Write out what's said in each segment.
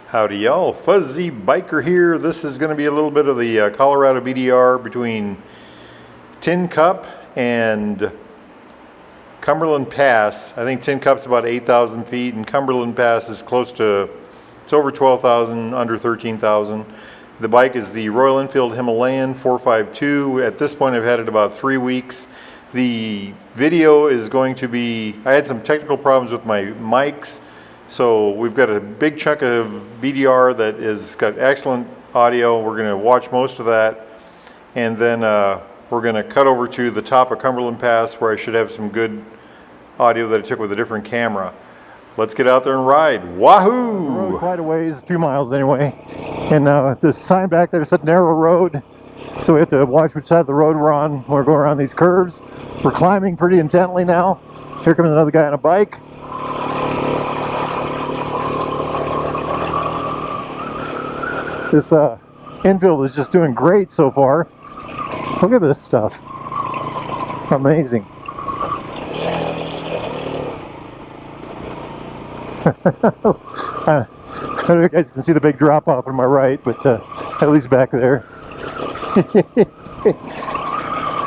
Howdy y'all, Fuzzy Biker here. This is going to be a little bit of the Colorado BDR between Tin Cup and Cumberland Pass. I think Tin Cup's about 8,000 feet and Cumberland Pass is close to, it's over 12,000, under 13,000. The bike is the Royal Enfield Himalayan 452. At this point I've had it about 3 weeks. The video is going to be, I had some technical problems with my mics. So we've got a big chunk of BDR that is got excellent audio. We're going to watch most of that, and then we're going to cut over to the top of Cumberland Pass where I should have some good audio that I took with a different camera. Let's get out there and ride. Wahoo! Rode quite a ways, a few miles anyway, and the sign back there said narrow road, so we have to watch which side of the road we're on when we're going around these curves. We're climbing pretty intently now. Here comes another guy on a bike. This Enfield is just doing great so far. Look at this stuff. Amazing. I don't know if you guys can see the big drop off on my right, but at least back there.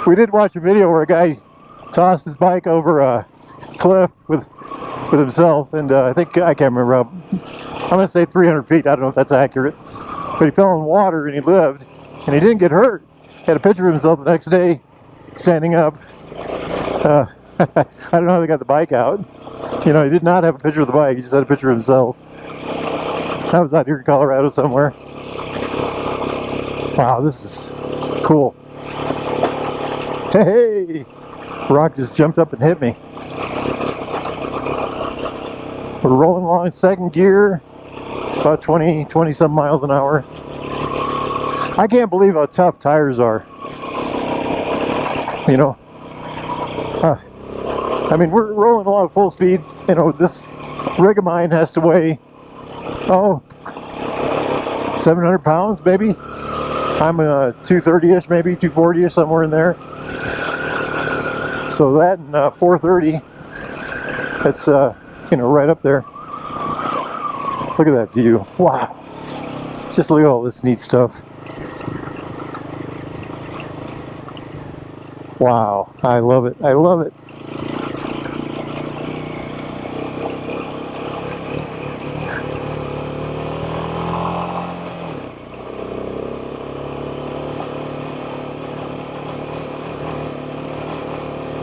We did watch a video where a guy tossed his bike over a cliff with himself, and I can't remember. I'm going to say 300 feet. I don't know if that's accurate. But he fell in water and he lived, and he didn't get hurt. He had a picture of himself the next day, standing up. I don't know how they got the bike out. You know, he did not have a picture of the bike, he just had a picture of himself. That was out here in Colorado somewhere. Wow, this is cool. Hey! Rock just jumped up and hit me. We're rolling along in second gear. About 20 some miles an hour. I can't believe how tough tires are. You know, I mean, we're rolling along at full speed. You know, this rig of mine has to weigh, 700 pounds maybe. I'm 230-ish, maybe 240-ish, somewhere in there. So that and 430, that's you know, right up there. Look at that view. Wow. Just look at all this neat stuff. Wow. I love it. I love it.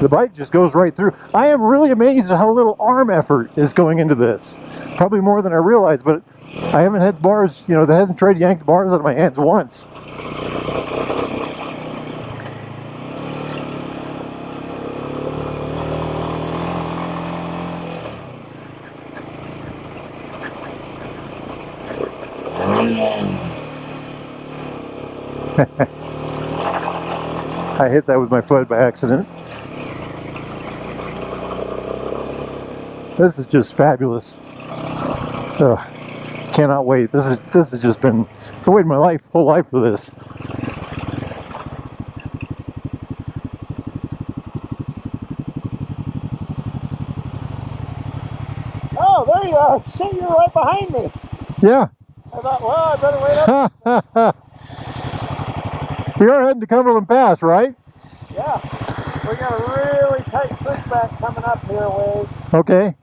The bike just goes right through. I am really amazed at how little arm effort is going into this. Probably more than I realized, but I haven't had bars, you know, that hasn't tried to yank the bars out of my hands once. I hit that with my foot by accident. This is just fabulous. Ugh, cannot wait. This has just been, I've waited my whole life for this. Oh, there you are. See, you're right behind me. Yeah. I thought, well, I better wait up. We are heading to Cumberland Pass, right? Yeah. We got a really tight switchback coming up here, Wade. Okay.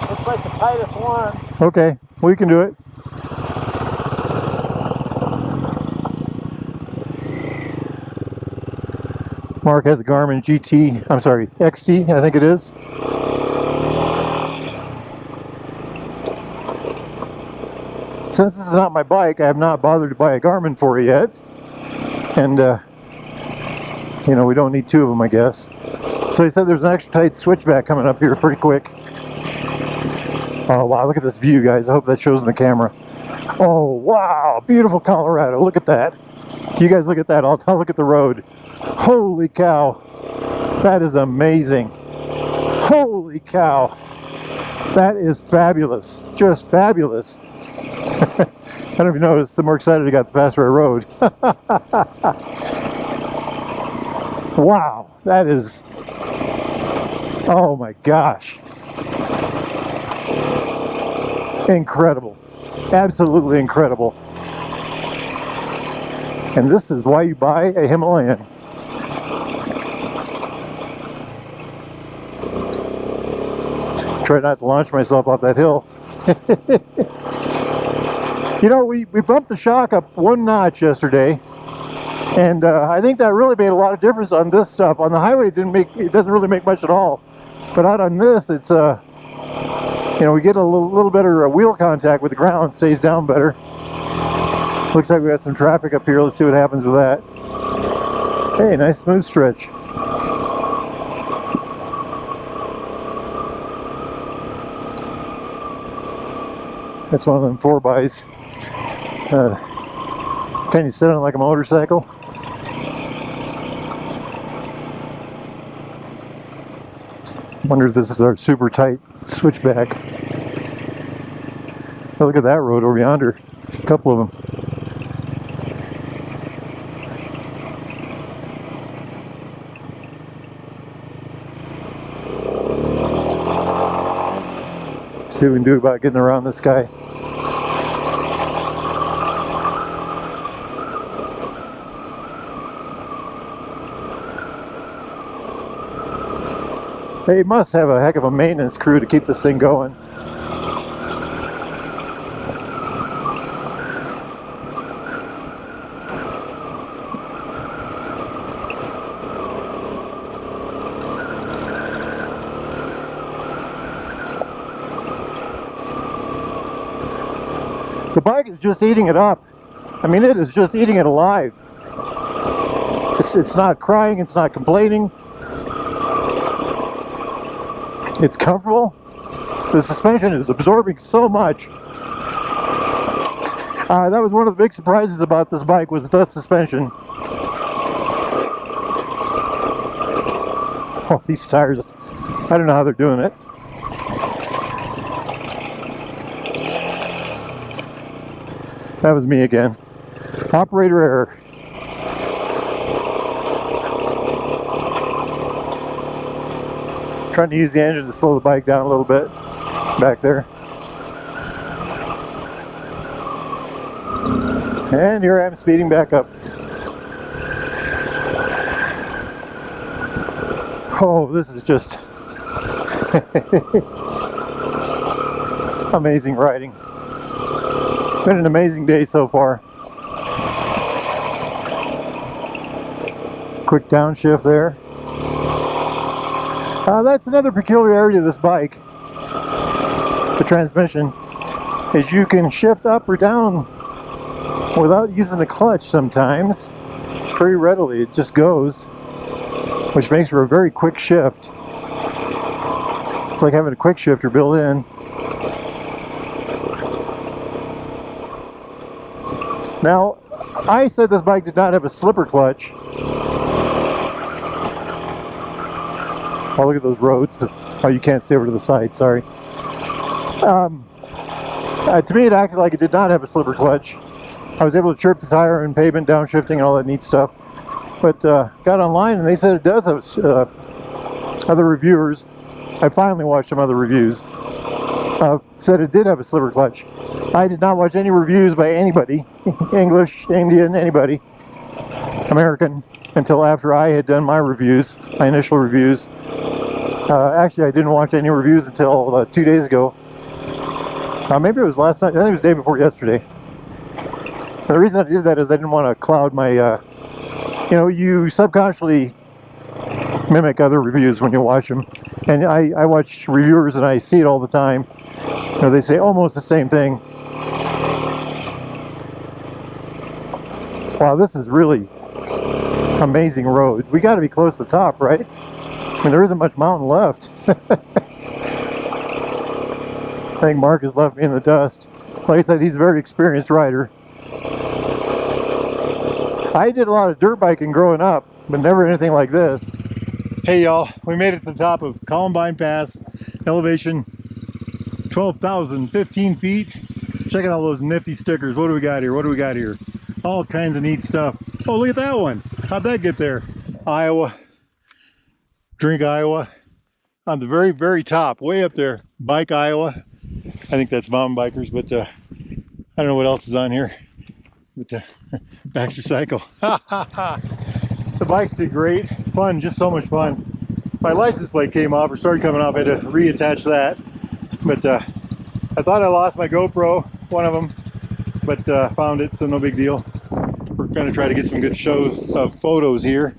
Looks like the tightest one. Okay, we can do it. Mark has a Garmin XT, I think it is. Since this is not my bike, I have not bothered to buy a Garmin for it yet. And, you know, we don't need two of them, I guess. So he said there's an extra tight switchback coming up here pretty quick. Oh wow, look at this view, guys. I hope that shows in the camera. Oh wow, beautiful Colorado. Look at that. You guys look at that. I'll look at the road. Holy cow. That is amazing. Holy cow. That is fabulous. Just fabulous. I don't know if you noticed, the more excited I got, the faster I rode. Wow, that is, oh my gosh. Incredible. Absolutely incredible. And this is why you buy a Himalayan. Try not to launch myself off that hill. You know, we bumped the shock up 1 notch yesterday, and I think that really made a lot of difference on this stuff. On the highway, it doesn't really make much at all, but out on this, it's you know, we get a little better wheel contact with the ground, stays down better. Looks like we got some traffic up here. Let's see what happens with that. Hey, nice smooth stretch. That's one of them 4x. Can you sit on like a motorcycle? Wonder if this is our super tight switchback. Oh, look at that road over yonder. A couple of them. See what we can do about getting around this guy. They must have a heck of a maintenance crew to keep this thing going. The bike is just eating it up. I mean, it is just eating it alive. It's not crying, it's not complaining. It's comfortable. The suspension is absorbing so much. That was one of the big surprises about this bike, was the suspension. Oh, these tires, I don't know how they're doing it. That was me again. Operator error. Trying to use the engine to slow the bike down a little bit back there. And here I am speeding back up. Oh, this is just amazing riding. Been an amazing day so far. Quick downshift there. That's another peculiarity of this bike. The transmission is you can shift up or down without using the clutch sometimes. Pretty readily, it just goes, which makes for a very quick shift. It's like having a quick shifter built in. Now, I said this bike did not have a slipper clutch. Oh, look at those roads. Oh, you can't see over to the side, sorry. To me, it acted like it did not have a slipper clutch. I was able to chirp the tire and pavement, downshifting, and all that neat stuff. But got online and they said it does have other reviewers. I finally watched some other reviews. Said it did have a slipper clutch. I did not watch any reviews by anybody, English, Indian, anybody, American, until after I had done my reviews, my initial reviews. Actually, I didn't watch any reviews until 2 days ago. Maybe it was last night. I think it was the day before yesterday. And the reason I did that is I didn't want to cloud my, you know, you subconsciously mimic other reviews when you watch them. And I watch reviewers and I see it all the time. You know, they say almost the same thing. Wow, this is really amazing road. We got to be close to the top, right? I mean, there isn't much mountain left. I think Mark has left me in the dust. Like I said, he's a very experienced rider. I did a lot of dirt biking growing up, but never anything like this. Hey y'all, we made it to the top of Columbine Pass, elevation 12,015 feet. Check out all those nifty stickers. What do we got here? What do we got here? All kinds of neat stuff. Oh, look at that one. How'd that get there? Iowa. Drink Iowa. On the very, very top, way up there. Bike Iowa. I think that's mountain bikers, but I don't know what else is on here. But Baxter Cycle. The bikes did great. Fun, just so much fun. My license plate came off or started coming off. I had to reattach that. But I thought I lost my GoPro, one of them, but found it, so no big deal. We're going to try to get some good shows of photos here.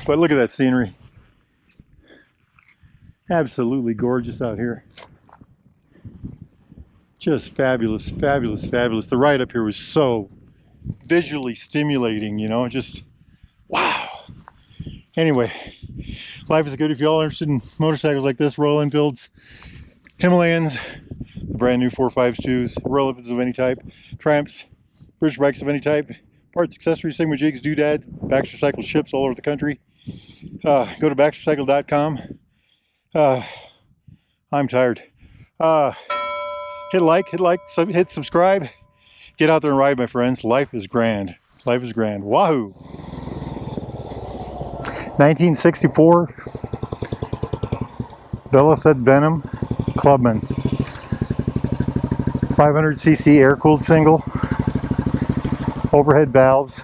But look at that scenery. Absolutely gorgeous out here. Just fabulous, fabulous, fabulous. The ride up here was so visually stimulating, you know, just wow. Anyway, life is good. If y'all are interested in motorcycles like this, Royal Enfields, Himalayans, the brand new 452s, Royal Enfields of any type, Triumphs, British bikes of any type, parts, accessories, Sigma jigs, doodads, Baxter Cycle ships all over the country. Go to baxtercycle.com. I'm tired. Hit like, hit subscribe. Get out there and ride, my friends. Life is grand. Life is grand. Wahoo! 1964 Velocet Venom Clubman. 500cc air-cooled single. Overhead valves.